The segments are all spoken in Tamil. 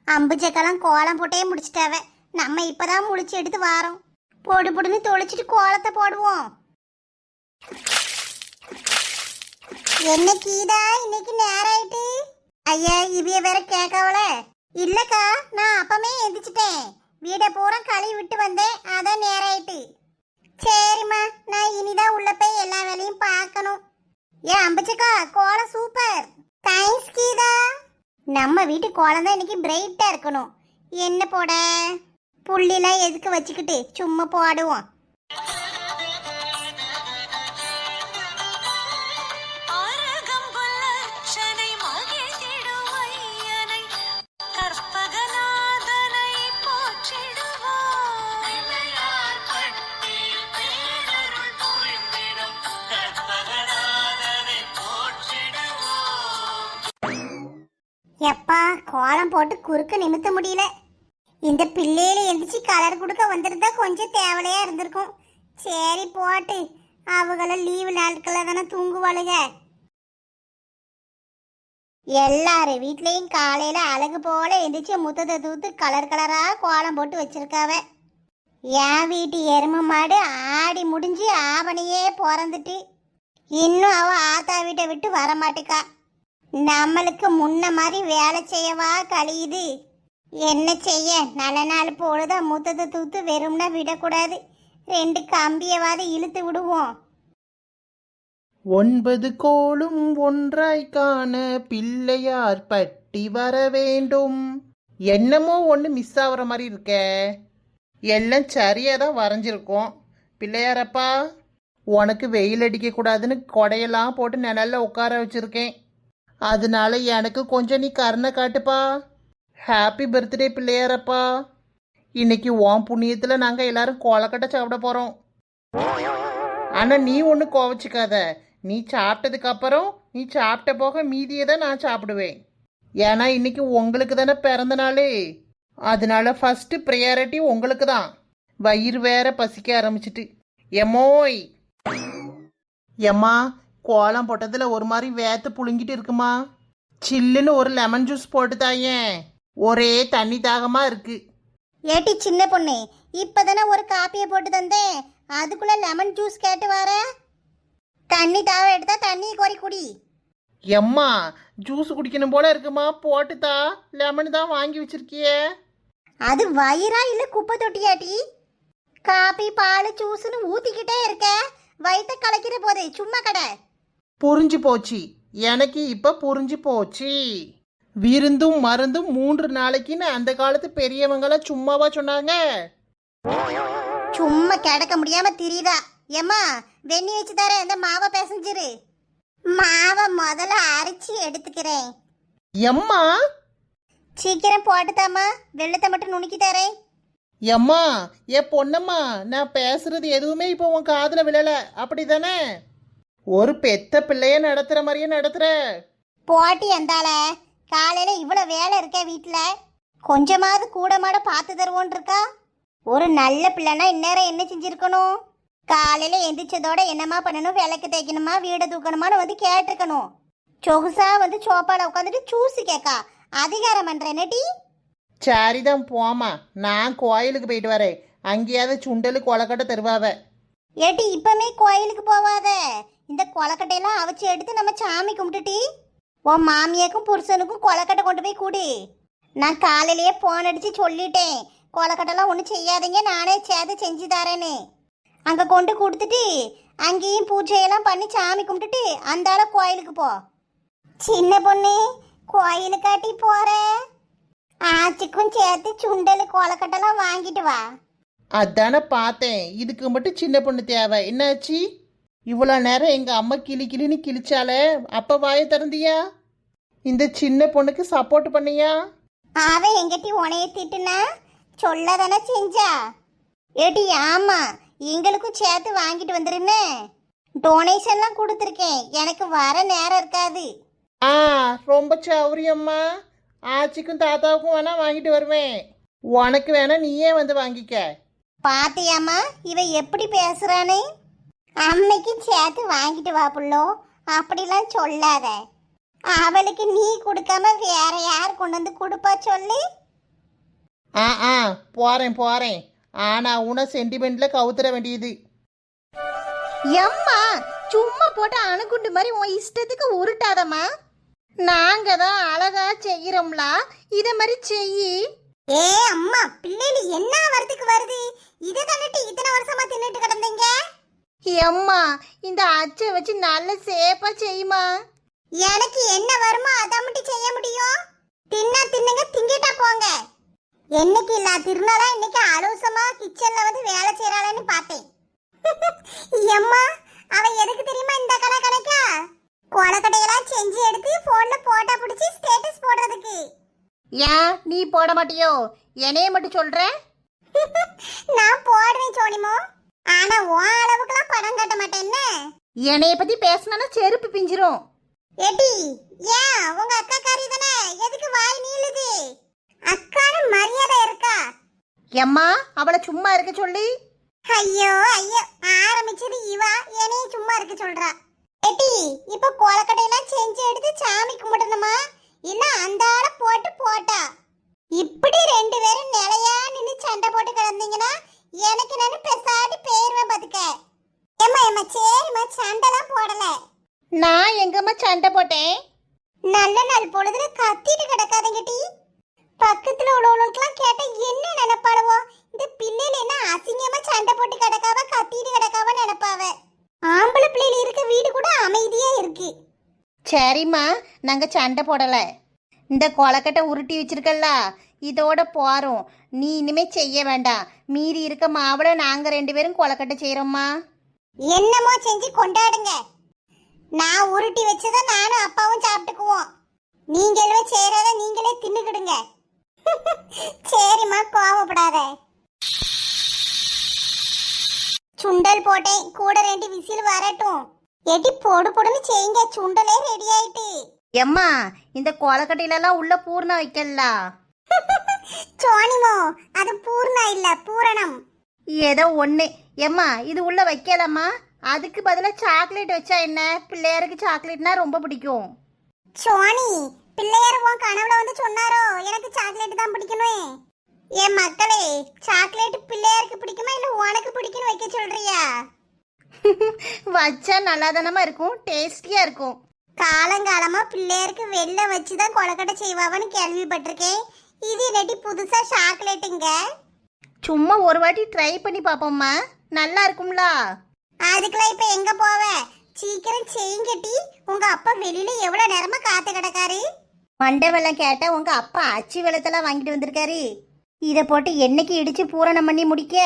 அம்புஜக்கெல்லாம் கோலம் போட்டே முடிச்சிட்டாவ. நம்ம இப்பதான் முழிச்சு எடுத்து வாரோம். போடு போடுன்னு தொளிச்சிட்டு கோலத்தை போடுவோம். என்ன கீதா, இன்னைக்கு நேரம் ஆயிட்டு? ஐயா, இவைய வேற கேட்கவல. இல்லக்கா, நான் அப்பமே எந்திரிச்சிட்டேன். வீடை பூரா கழுவி விட்டு வந்தேன், அதான் நேரம் ஆயிட்டு. சரிம்மா, நான் இனிதான் உள்ள போய் எல்லா வேலையும் பார்க்கணும். ஏன் அம்புஜக்கா, கோலம் சூப்பர். தேங்க்ஸ் கீதா. நம்ம வீட்டு கோலம் தான் இன்னைக்கு பிரைட்டா இருக்கணும். என்ன போட? புள்ளிலாம் எதுக்கு வச்சுக்கிட்டு சும்மா போடுவோம். எப்பா, கோலம் போட்டு குறுக்க நிமித்த முடியல. இந்த பிள்ளையில எந்திரிச்சு கலர் கொடுக்க வந்திருந்தா கொஞ்சம் தேவலையா இருந்திருக்கும். சரி போட்டு, அவங்கள லீவு நாட்கள தானே தூங்குவாளுக. எல்லாரு வீட்லயும் காலையில அழகு போல எந்திரிச்சு முத்தத்தை தூத்து கலர் கலரா கோலம் போட்டு வச்சிருக்காவ. என் வீட்டு எருமை மாடு ஆடி முடிஞ்சு ஆவணியே பிறந்துட்டு இன்னும் அவ ஆத்தா வீட்டை விட்டு வரமாட்டுக்கா. நம்மளுக்கு முன்ன மாதிரி வேலை செய்யவா கழியுது. என்ன செய்ய, நல்ல நாள் பொழுதா முத்தத்தை தூத்து வெறும்னா விடக்கூடாது. 2 கம்பியவாது இழுத்து விடுவோம். 9 கோளும் ஒன்றாய் காண பிள்ளையார் பட்டி வர வேண்டும். என்னமோ ஒன்று மிஸ் ஆகிற மாதிரி இருக்க. எல்லாம் சரியாக தான் வரைஞ்சிருக்கோம். பிள்ளையாரப்பா, உனக்கு வெயில் அடிக்க கூடாதுன்னு கொடையெல்லாம் போட்டு நிழல்ல உட்கார வச்சிருக்கேன். அதனால எனக்கு கொஞ்சம் நீ கருணை காட்டுப்பா. ஹாப்பி பர்த்டே பிள்ளையாரப்பா. இன்னைக்கு உன் புண்ணியத்தில் நாங்கள் எல்லாரும் கோலக்கட்டை சாப்பிட போகிறோம். ஆனால் நீ ஒன்றும் கோவச்சிக்காத. நீ சாப்பிட்டதுக்கு அப்புறம் நீ சாப்பிட்ட போக மீதியை தான் நான் சாப்பிடுவேன். ஏன்னா இன்னைக்கு உங்களுக்கு தானே பிறந்த நாள். அதனால ஃபஸ்ட்டு ப்ரையாரிட்டி உங்களுக்கு தான். வயிறு வேற பசிக்க ஆரம்பிச்சிட்டு. எம்மோய் எம்மா, கோலம் போட்டதில் ஒரு மாதிரி வேத்து புழுங்கிட்டு இருக்குமா. சில்லுன்னு ஒரு லெமன் ஜூஸ் போட்டு தாயேன். ஒரே தண்ணி தாகமாக இருக்கு. ஏட்டி சின்ன பொண்ணு, இப்பதானே ஒரு காப்பியை போட்டு தந்தேன், அதுக்குள்ள லெமன் ஜூஸ் கேட்டு வர? தண்ணி தாகம் எடுத்தா தண்ணி கோரி குடி. எம்மா, ஜூஸ் குடிக்கணும் போல இருக்குமா, போட்டுதா. லெமன் தான் வாங்கி வச்சிருக்கியே. அது வயிறா இல்லை குப்பை தொட்டியாட்டி? காப்பி பால் ஜூஸ்னு ஊத்திக்கிட்டே இருக்க, வயிற்ற கலக்கிற போதே சும்மா கடை. புரிஞ்சு போச்சு, எனக்கு இப்போ புரிஞ்சு போச்சு. விருந்தும் மருந்தும் 3 நாளைக்குன்னு அந்த காலத்து பெரியவங்களாம் சும்மாவா சொன்னாங்க? சும்மா கிடக்க முடியாம தெரியுதா? ஏம்மா, வெண்ணி வச்சு தர, இந்த மாவை பிசைஞ்சிரு. மாவை முதல்ல அரைச்சி எடுத்துக்கிறேன். எம்மா, சீக்கிரம் போட்டுதாம்மா, வெள்ளத்தை மட்டும் நுணுக்கி தரேன். எம்மா, என் பொண்ணம்மா, நான் பேசுறது எதுவுமே இப்போ உன் காதுல விழல, அப்படிதானே? ஒரு பெத்த பிள்ளைய நடத்துற மாதிரியே நடத்துற. போட்டி எந்தால, காலையில இவ்வளவு வேலை இருக்க வீட்டுல, கொஞ்சமாவது கூட மாட பார்த்து தருவோன் இருக்கா? ஒரு நல்ல பிள்ளைனா இந்நேரம் என்ன செஞ்சிருக்கணும்? காலையில எந்திரிச்சதோட என்னமா பண்ணணும், விளக்கு தேய்க்கணுமா, வீடை தூக்கணுமான்னு வந்து கேட்டிருக்கணும். சொகுசா வந்து சோப்பால உட்காந்துட்டு சூசி கேக்கா அதிகாரம் பண்ற நெட்டி. சரிதான் போமா, நான் கோயிலுக்கு போயிட்டு வரேன். அங்கேயாவது சுண்டலு கொலக்கட்டை தருவாவ. ஏட்டி, இப்பமே கோயிலுக்கு போவாத. இந்த கொலக்கட்டையெல்லாம் அவிச்சு எடுத்து நம்ம சாமி கும்பிட்டுட்டி உன் மாமியாக்கும் புருஷனுக்கும் கொலக்கட்டை கொண்டு போய் கூடு. நான் காலையிலேயே போன் அடிச்சு சொல்லிட்டேன், கொலக்கட்டைலாம் ஒன்றும் செய்யாதீங்க, நானே சேர்த்து செஞ்சு தரேன்னு. அங்கே கொண்டு கொடுத்துட்டு அங்கேயும் பூஜையெல்லாம் பண்ணி சாமி கும்பிட்டுட்டு அந்தால கோயிலுக்கு போ. சின்ன பொண்ணு, கோயிலுக்காட்டி போற, ஆச்சிக்கும் சேர்த்து சுண்டல் கொலக்கட்டைலாம் வாங்கிட்டு வா. அதானே பார்த்தேன், இதுக்கு மட்டும் சின்ன பொண்ணு தேவை. என்னாச்சு? இவ்வளோ நேரம் எங்கள் அம்மா கிளின்னு கிழிச்சாலே, அப்போ வாயை திறந்தியா? இந்த சின்ன பொண்ணுக்கு சப்போர்ட் பண்ணியா? அவன் எங்கிட்ட உனைய திட்டுனா சொல்லதானே செஞ்சா. ஏடி, ஆமா, எங்களுக்கும் சேர்த்து வாங்கிட்டு வந்துருன்னு டொனேஷன்லாம் கொடுத்துருக்கேன். எனக்கு வர நேரம் இருக்காது. ரொம்ப சௌரியம்மா. ஆச்சிக்கும் தாத்தாவுக்கும் வேணா வாங்கிட்டு வருவேன். உனக்கு வேணா நீயே வந்து வாங்கிக்க. பாத்தியாம்மா இவ எப்படி பேசுறானே? அம்மைக்கு சேர்த்து வாங்கிட்டு வா புள்ளோ, அப்படிலாம் சொல்லாத. அவளுக்கு நீ கொடுக்காம வேற யார் கொண்டு வந்து கொடுப்பா சொல்லு. ஆ ஆ போறேன் போறேன். ஆனா உன சென்டிமெண்ட்ல கவுத்துற வேண்டியது. எம்மா சும்மா போட்டு அணுகுண்டு மாதிரி உன் இஷ்டத்துக்கு உருட்டாதம்மா. நாங்க தான் அழகா செய்யறோம்லா, இத மாதிரி செய்யி. ஏ அம்மா, பிள்ளைல என்ன வரதுக்கு வருது? இத தண்ணிட்டு இத்தனை வருஷமா தின்னுட்டு கிடந்தீங்க. எம்மா இந்த அச்சை வச்சு நல்ல சேப்பா செய்யுமா. எனக்கு என்ன வருமோ அதை மட்டும் செய்ய முடியும். தின்னா தின்னுங்க, திங்கிட்டா போங்க. என்னைக்கு இல்ல திருநாளா இன்னைக்கு அலோசமா கிச்சன்ல வந்து வேலை செய்யறாளன்னு பார்த்தேன். எம்மா அவ எதுக்கு தெரியுமா இந்த கணக்கா கொலக்கட்டையெல்லாம் செஞ்சு எடுத்து போன்ல போட்டோ பிடிச்சி ஸ்டேட்டஸ் போடுறதுக்கு. ஏன் நீ போட மாட்டியோ? என்னைய மட்டும் சொல்ற? நான் போடுறேன் சோனிமோ, ஆனா உன் அளவுக்குலாம் படம் காட்ட மாட்டேன்னு. என்னைய பத்தி பேசினா செருப்பு பிஞ்சிரும். ஏடி ஏன் உங்க அக்கா காரி தானே, எதுக்கு வாய் நீளுது? அக்கான மரியாதை இருக்கா? எம்மா அவளை சும்மா இருக்க சொல்லி. ஐயோ ஐயோ, ஆரம்பிச்சது இவா என்னைய சும்மா இருக்க சொல்றா. ஏடி இப்ப கொலக்கட்டையெல்லாம் செஞ்சு எடுத்து சாமி கும்பிடணுமா, இல்ல அந்த ஆளை போட்டு போட்டா? இப்படி ரெண்டு பேரும் நிலையா நின்று சண்டை போட்டு கிடந்தீங்கன்னா எனக்கு நான் பெசாடி பேருவேன் பாத்துக்க. ஏம்மா ஏம்மா சரிம்மா, சண்டைலாம் போடல. நான் எங்கம்மா சண்டை போட்டேன்? நல்ல நாள் பொழுதுல கத்திட்டு கிடக்காதீங்க டி. பக்கத்துல உள்ளவங்களுக்குலாம் கேட்டா என்ன நினைப்பாளவோ? இந்த பிள்ளைல என்ன அசிங்கமா சண்டை போட்டு கிடக்காவ, கத்திட்டு கிடக்காவ நினைப்பாவ. ஆம்பளை பிள்ளைல இருக்க வீடு கூட அமைதியா இருக்கு. சரிம்மா நாங்க சண்டை போடல. இந்த கொலக்கட்டை உருட்டி வச்சிருக்கல்ல, இதோட போறோம். நீ இனிமே செய்ய வேண்டாம். மீறி இருக்க மாவுல நாங்க ரெண்டு பேரும் கொலக்கட்டை செய்யறோம்மா. என்னமோ செஞ்சு கொண்டாடுங்க. நான் உருட்டி வச்சத நானும் அப்பாவும் சாப்பிட்டுக்குவோம். நீங்களே செய்யறத நீங்களே தின்னுக்கிடுங்க. சரிம்மா கோவப்படாத. சுண்டல் போட்டேன், கூட ரெண்டு விசில் வரட்டும். எடி போடு போடுன்னு செய்யுங்க, சுண்டலே ரெடி ஆயிட்டு. எம்மா இந்த கொலக்கட்டையிலலாம் உள்ள பூர்ண வைக்கல. சோனிமோ அது பூர்ணா இல்ல பூரணம். ஏதோ ஒண்ணு. எம்மா இது உள்ள வைக்கலாமா? அதுக்கு பதிலா சாக்லேட் வச்சா என்ன? பிள்ளையாருக்கு சாக்லேட்னா ரொம்ப பிடிக்கும். சோனி பிள்ளையார் உன் கனவுல வந்து சொன்னாரோ எனக்கு சாக்லேட் தான் பிடிக்கணும். என் மக்களே, சாக்லேட் பிள்ளையாருக்கு பிடிக்குமா இல்ல உனக்கு பிடிக்கும்னு வைக்க சொல்றியா? வச்சா நல்லாதானமா இருக்கும், டேஸ்டியா இருக்கும். காலங்காலமா பிள்ளையாருக்கு வெள்ளம் வச்சுதான் கொலக்கட்டை செய்வாவன்னு கேள்விப்பட்டிருக்கேன். இது இல்லாட்டி புதுசா சாக்லேட்டுங்க. சும்மா ஒரு வாட்டி ட்ரை பண்ணி பாப்போம்மா, நல்லா இருக்கும்ல. அதுக்கெல்லாம் இப்ப எங்க போவ? சீக்கிரம் செய்யுங்கட்டி. உங்க அப்பா வெளியில எவ்வளவு நேரமா காத்து கிடக்காரு. மண்டை வெள்ளம் கேட்டா உங்க அப்பா அச்சு வெள்ளத்தெல்லாம் வாங்கிட்டு வந்திருக்காரு. இத போட்டு என்னைக்கு இடிச்சு பூரணம் பண்ணி முடிக்க?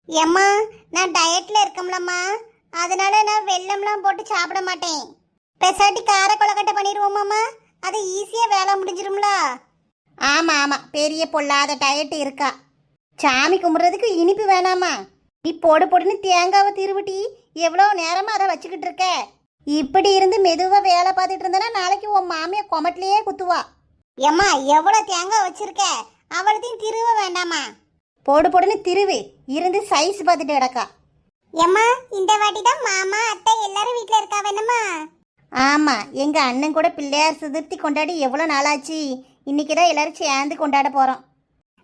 ஏம்மா நான் டயட்ல இருக்கம்லம்மா, அதனால நான் வெள்ளம்லாம் போட்டு சாப்பிட மாட்டேன். பெசாட்டி கார கொலக்கட்டை பண்ணிடுவோமாம்மா, அது ஈஸியா வேலை முடிஞ்சிரும்ல. ஆமா ஆமா, பெரிய பொல்லாத டயட் இருக்கா. சாமி கும்பிட்றதுக்கு இனிப்பு வேணாமா? நீ போடு போடுன்னு தேங்காவை திருவிட்டி எவ்வளோ நேரமா அதை வச்சுக்கிட்டு இருக்க. இப்படி இருந்து மெதுவா வேலை பார்த்துட்டு இருந்தனா நாளைக்கு உன் மாமியா கொமட்டிலேயே குத்துவா. ஏம்மா எவ்வளோ தேங்காய் வச்சிருக்க, அவளத்தையும் திருவ வேண்டாமா? போடு போடுன்னு திருவி இருந்து சைஸ் பார்த்துட்டு கிடக்கா. ஏம்மா இந்த வாட்டி தான் மாமா அத்தை எல்லாரும் வீட்டில் இருக்கா வேணுமா? ஆமா, எங்க அண்ணன் கூட பிள்ளையார் சதுர்த்தி கொண்டாடி எவ்வளோ நாளாச்சு. இன்னைக்கு தான் எல்லாரும் சேர்ந்து கொண்டாட போறோம்.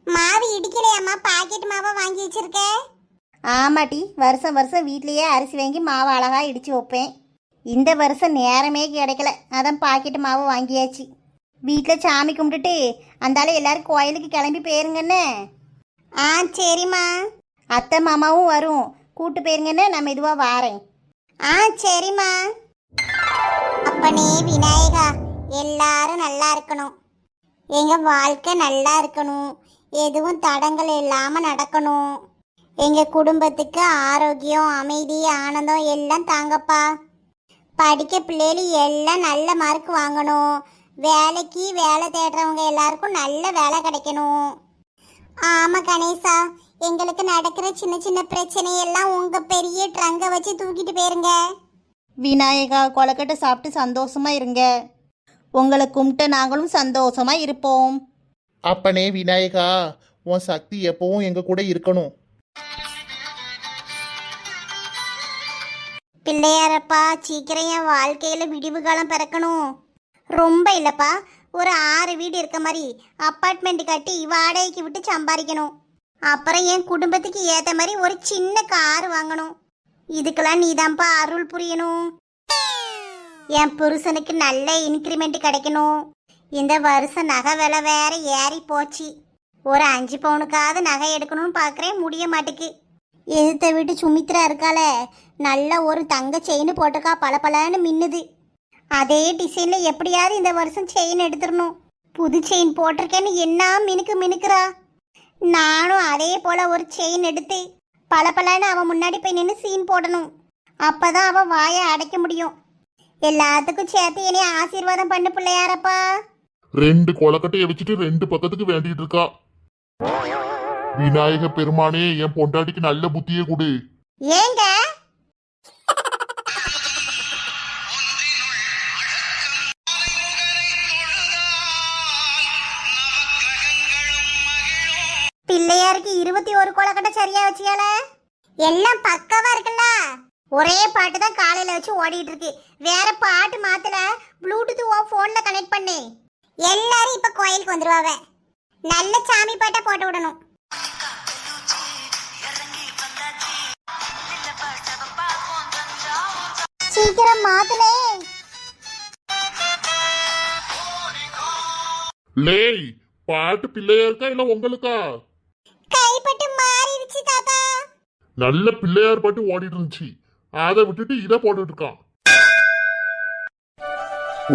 மாவு இடிக்கலையாம்மா? பாக்கெட் மாவை வாங்கி வச்சிருக்க? ஆமாட்டி, வருஷம் வருஷம் வீட்லயே அரிசி வாங்கி மாவு அழகா இடிச்சு வைப்பேன். இந்த வருஷம் நேரமே கிடைக்கல, அதான் பாக்கெட் மாவு வாங்கியாச்சு. வீட்டில் சாமி கும்பிட்டுட்டு அந்தால எல்லாரும் கோயிலுக்கு கிளம்பி போயிருங்கன்னு. ஆ சரிம்மா. அத்தை மாமாவும் வரும், கூட்டு போயிருங்கன்னு நான் மெதுவாக வாரேன். ஆ சரிம்மா. அப்பனே விநாயகா, எல்லாரும் நல்லா இருக்கணும். எங்க வாழ்க்கை நல்லா இருக்கணும், எதுவும் தடங்கள் இல்லாம நடக்கணும். எங்க குடும்பத்துக்கு ஆரோக்கியம், அமைதி, ஆனந்தம் எல்லாம் தாங்கப்பா. படிக்க பிள்ளைகள் எல்லாம் நல்ல மார்க் வாங்கணும். வேலைக்கு வேலை தேடுறவங்க எல்லாருக்கும் நல்ல வேலை கிடைக்கணும். ஆமா கணேசா, எங்களுக்கு நடக்கிற சின்ன சின்ன பிரச்சனையெல்லாம் உங்க பெரிய ட்ரங்கை வச்சு தூக்கிட்டு போயிருங்க. விநாயகா, கொலக்கட்டை சாப்பிட்டு சந்தோஷமா இருங்க. உங்களை கும்பிட்டு நாங்களும் சந்தோஷமா இருப்போம். அப்பனே விநாயகா, உன் சக்தி எப்பவும் எங்க கூட இருக்கணும். பிள்ளையாரப்பா சீக்கிரம் என் வாழ்க்கையில விடிவு காலம் பிறக்கணும். ரொம்ப இல்லப்பா, ஒரு 6 வீடு இருக்க மாதிரி அப்பார்ட்மெண்ட் கட்டி வாடகைக்கு விட்டு சம்பாதிக்கணும். அப்புறம் என் குடும்பத்துக்கு ஏற்ற மாதிரி ஒரு சின்ன கார் வாங்கணும். இதுக்கெல்லாம் நீதான்ப்பா அருள் புரியணும். என் புருஷனுக்கு நல்ல இன்க்ரிமெண்ட் கிடைக்கணும். இந்த வருஷம் நகை விலை வேற ஏறி போச்சு. ஒரு 5 பவுனுக்காவது நகை எடுக்கணும்னு பார்க்குறேன், முடிய மாட்டேக்கு. எதிர்த்த வீட்டு சுமித்ரா இருக்கால, நல்ல ஒரு தங்க செயின் போட்டிருக்கா, பளபளன்னு மின்னுது. அதே டிசைனில் எப்படியாவது இந்த வருஷம் செயின் எடுத்துடணும். புது செயின் போட்டிருக்கேன்னு என்ன மினுக்குறா. நானும் அதே போல் ஒரு செயின் எடுத்து பளபளன்னு அவன் முன்னாடி போய் நின்று சீன் போடணும். அப்பதான் அவன் வாயை அடைக்க முடியும். எல்லாத்துக்கும் சேர்த்து என்னை ஆசீர்வாதம் பண்ணு பிள்ளையாரப்பா. 2 கொலக்கட்டையை வச்சுட்டு 2 பக்கத்துக்கு வேண்டிட்டு இருக்கா. விநாயக பெருமானே, என் பொண்டாட்டிக்கு நல்ல புத்தியே கொடு. ஏங்க பிள்ளையாருக்கு 21 கொலக்கட்டை சரியா வச்சியால? எல்லாம் பக்கவா இருக்குல்ல? ஒரே பாட்டு தான் காலையில வச்சு ஓடிட்டு இருக்கு. வேற பாட்டு மாத்தல. ப்ளூடூத் உன் போன்ல கனெக்ட் பண்ணு. எல்லாரும் இப்ப கோயிலுக்கு வந்துருவாங்க. நல்ல சாமி பாட்டா போட்டு விடணும். சீக்கிரம் மாத்தலே. லேய், பாட்டு பிள்ளையாருக்கா இல்ல உங்களுக்கா? கைப்பட்டு மாறிடுச்சு தாத்தா. நல்ல பிள்ளையார் பாட்டு ஓடிட்டு இருந்துச்சு, அதை விட்டுட்டு இதை போட்டுட்டு இருக்கான்.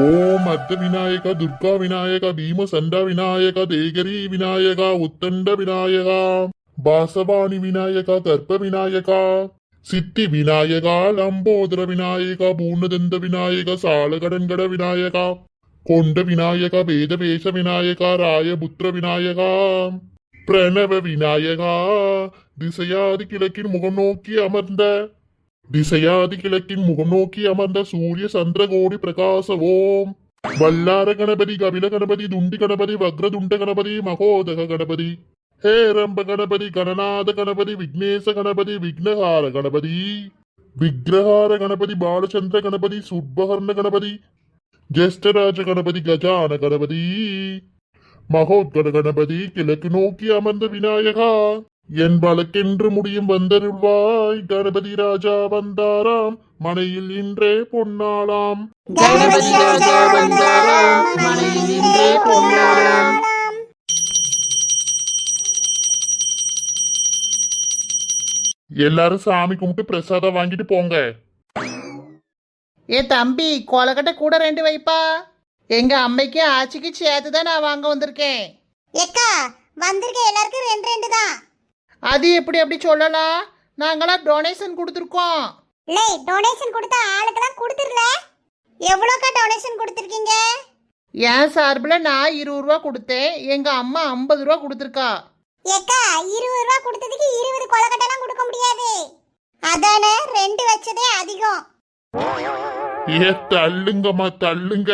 ஓம் அர்த்த விநாயகா, துர்கா விநாயகா, பீம சண்டா விநாயகா, தேகரி விநாயகா, உத்தண்ட விநாயகா, பாசவாணி விநாயகா, கர்ப்ப விநாயகா, சித்தி விநாயகா, லம்போதர விநாயகா, பூர்ணதந்த விநாயகா, சாலகடன்கட விநாயகா, கொண்ட விநாயகா, வேதவேஷ விநாயகா, ராயபுத்திர விநாயகா, பிரணவ விநாயகா, திசையாதி கிழக்கின் முகம் நோக்கி அமர்ந்த சூரிய சந்திரகோடி பிரகாச ஓம். வல்லார கணபதி, கபில கணபதி, துண்டி கணபதி, வக்ரதுண்ட கணபதி, மகோதக கணபதி, ஹேரம்ப கணபதி, கணநாத கணபதி, விக்னேச கணபதி, விக்னஹார கணபதி, விக்கிரஹார கணபதி, பாலச்சந்திர கணபதி, சுட்பகர்ண கணபதி, ஜேஷ்டராஜ கணபதி, கஜான கணபதி, மகோத்கட கணபதி, கிழக்கு நோக்கி அமர்ந்த விநாயகா, என் வழக்கென்று முடியும் வந்தருள்வாய். கணபதி ராஜா வந்தாராம், மனையில் இன்றே பொன்னாளாம். கணபதி ராஜா வந்தாராம், மனையில் இன்றே பொன்னாளாம். எல்லாரும் சாமி கும்பிட்டு பிரசாதம் வாங்கிட்டு போங்க. ஏ தம்பி, கொலக்கட்டை கூட 2 வைப்பா. எங்க அம்மைக்கு ஆச்சிக்கு சேர்த்து தான் நான் வாங்க வந்திருக்கேன். ஏக்கா வந்திருக்க எல்லாருக்கும் 2 தான். அது எப்படி அப்படி சொல்லலாம்? நாங்களாம் டொனேஷன் கொடுத்துருக்கோம். லே, டொனேஷன் கொடுத்த ஆளுக்கெல்லாம் கொடுத்துருல. எவ்வளோக்கா டொனேஷன் கொடுத்துருக்கீங்க? என் சார்பில் நான் 20 ரூபா கொடுத்தேன். எங்க அம்மா 50 ரூபா கொடுத்துருக்கா. ஏக்கா 20 ரூபா கொடுத்ததுக்கு 20 கொலக்கட்டைலாம் கொடுக்க முடியாது. அதானே 2 வச்சதே அதிகம். ஏ தள்ளுங்கம்மா தள்ளுங்க.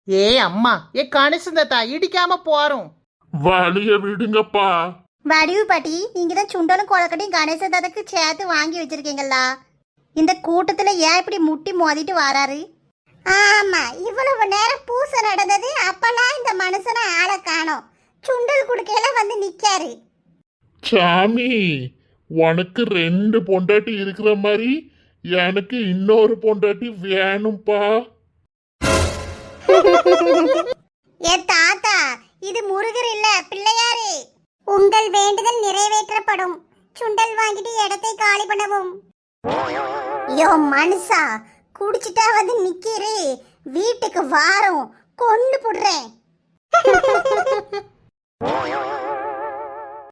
ஏ அம்மா, ஏ கணேசன் தாத்தா, இடிக்காம போறோம். வழிய விடுங்கப்பா. வடிவு பாட்டி, நீங்க தான் சுண்டலும் கொலக்கட்டையும் கணேச தாத்தாக்கு சேர்த்து வாங்கி வச்சிருக்கீங்களா? இந்த கூட்டத்துல ஏன் இப்படி முட்டி மோதிட்டு வராரு? ஆமா, இவ்வளவு நேரம் பூசை நடந்தது. அப்பெல்லாம் இந்த மனுஷனை ஆளை காணோம். சுண்டல் குடுக்கையில வந்து நிக்காரு. சாமி, உனக்கு 2 பொண்டாட்டி இருக்கிற மாதிரி எனக்கு இன்னொரு பொண்டாட்டி வேணும்பா. ஏ தாத்தா, இது முருகர் இல்ல, பிள்ளையாரு. உங்கள் வேண்டுதல் நிறைவேற்றப்படும். சுண்டல் வாங்கிட்டு இடத்தை காலி பண்ணவும். யோ மனுஷா, குடிச்சிட்டா வந்து நிக்கிறே. வீட்டுக்கு வாரம் கொண்டு போடுறேன்.